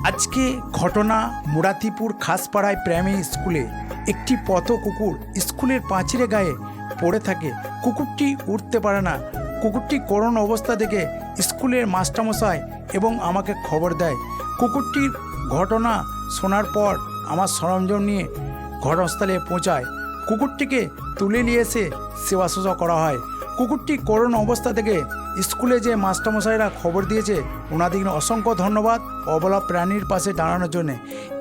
আজকে ঘটনা মুরাতিপুর খাসপাড়ায় প্রাইমারি স্কুলে একটি পথ কুকুর স্কুলের পাঁচিলে গায়ে পড়ে থাকে। কুকুরটি উঠতে পারে না। কুকুরটি করুণ অবস্থা দেখে স্কুলের মাস্টারমশাই এবং আমাকে খবর দেয়। কুকুরটির ঘটনা শোনার পর আমার সরঞ্জাম নিয়ে ঘটনাস্থলে পৌঁছায়। কুকুরটিকে তুলে নিয়ে এসে সেবা শুশ্রূষা করা হয়। কুকুরটি করুণ অবস্থা থেকে স্কুলে যে মাস্টারমশাইরা খবর দিয়েছে ওনাদেরকে অসংখ্য ধন্যবাদ অবলা প্রাণীর পাশে দাঁড়ানোর জন্যে।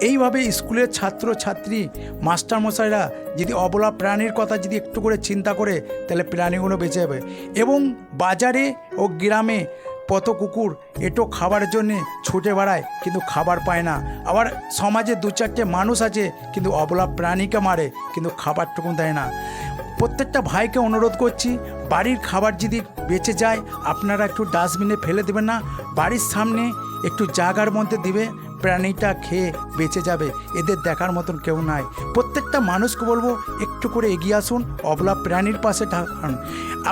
এইভাবে স্কুলের ছাত্র ছাত্রী মাস্টারমশাইরা যদি অবলা প্রাণীর কথা যদি একটু করে চিন্তা করে তাহলে প্রাণীগুলো বেঁচে যাবে। এবং বাজারে ও গ্রামে পথ কুকুর এটো খাবারের জন্যে ছুটে বেড়ায় কিন্তু খাবার পায় না। আবার সমাজে দু চারটে মানুষ আছে কিন্তু অবলা প্রাণীকে মারে কিন্তু খাবারটুকু দেয় না। প্রত্যেকটা ভাইকে অনুরোধ করছি, বাড়ির খাবার যদি বেঁচে যায় আপনারা একটু ডাস্টবিনে ফেলে দেবেন না, বাড়ির সামনে একটু জায়গার মধ্যে দিবে, প্রাণীটা খেয়ে বেঁচে যাবে। এদের দেখার মতন কেউ নাই। প্রত্যেকটা মানুষকে বলবো একটু করে এগিয়ে আসুন, অবলা প্রাণীর পাশে থাকুন।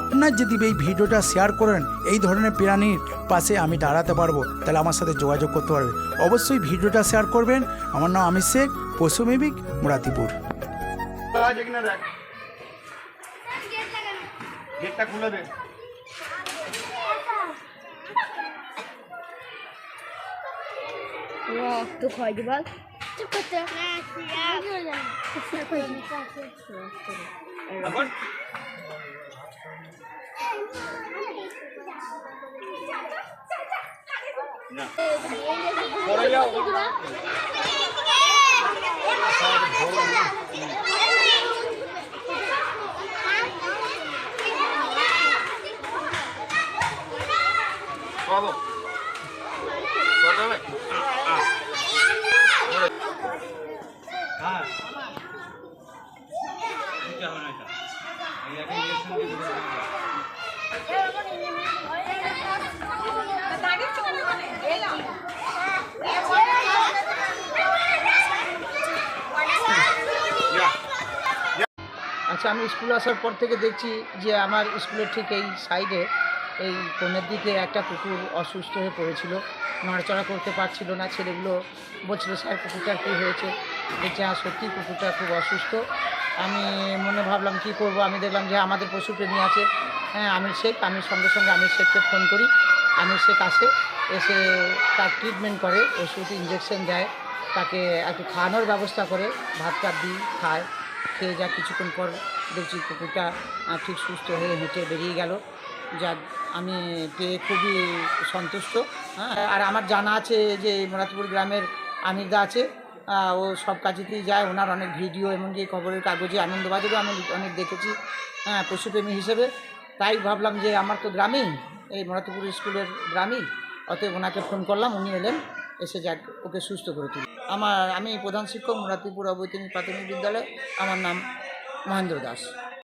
আপনার যদি এই ভিডিওটা শেয়ার করেন এই ধরনের প্রাণীর পাশে আমি দাঁড়াতে পারবো, তাহলে আমার সাথে যোগাযোগ করতে পারবে। অবশ্যই ভিডিওটা শেয়ার করবেন। আমার নাম আমির শেখ, পশুমেবিক, মুরাতিপুর। গেটটা খুলে দে। রক্ত খাই দি বল চুপ করতে এখন না পড়ে যাও। Bravo. Guardale. Ah. Ini apa nak? Ini akan injection di mana? আচ্ছা, আমি স্কুল আসার পর থেকে দেখছি যে আমার স্কুলের ঠিক এই সাইডে এই কোণের দিকে একটা কুকুর অসুস্থ হয়ে পড়েছিল, নড়াচড়া করতে পারছিল না। ছেলেগুলো বলছিল স্যার কুকুরটার কী হয়েছে। দেখছি হ্যাঁ সত্যি কুকুরটা খুব অসুস্থ। আমি মনে ভাবলাম কী করব, আমি দেখলাম যে আমাদের পশুপ্রেমী আছে, হ্যাঁ আমির শেখ, আমি সঙ্গে সঙ্গে আমির শেখকে ফোন করি। আমির শেখ আসে, এসে তার ট্রিটমেন্ট করে, ওষুধ ইঞ্জেকশন দেয়, তাকে একটু খাওয়ানোর ব্যবস্থা করে, ভাত টাত দিই, খায়। খেয়ে যা কিছুক্ষণ পর দেখছি কুকুরটা ঠিক সুস্থ হয়ে হেঁটে বেরিয়ে গেল। যা আমি পেয়ে খুবই সন্তুষ্ট। হ্যাঁ, আর আমার জানা আছে যে মুরাতিপুর গ্রামের আমিরদা আছে, ও সব কাজেতেই যায়। ওনার অনেক ভিডিও এমনকি খবরের কাগজে আনন্দবাজারেও আমি অনেক দেখেছি, হ্যাঁ পশুপ্রেমী হিসেবে। তাই ভাবলাম যে আমার তো গ্রামেই, এই মুরাতিপুর স্কুলের গ্রামেই, অতএব ওনাকে ফোন করলাম, উনি এলেন, এসে যাক ওকে সুস্থ করে তুলি। আমি প্রধান শিক্ষক, মুরাতিপুর অবৈতনিক প্রাথমিক বিদ্যালয়। আমার নাম মহেন্দ্র দাস।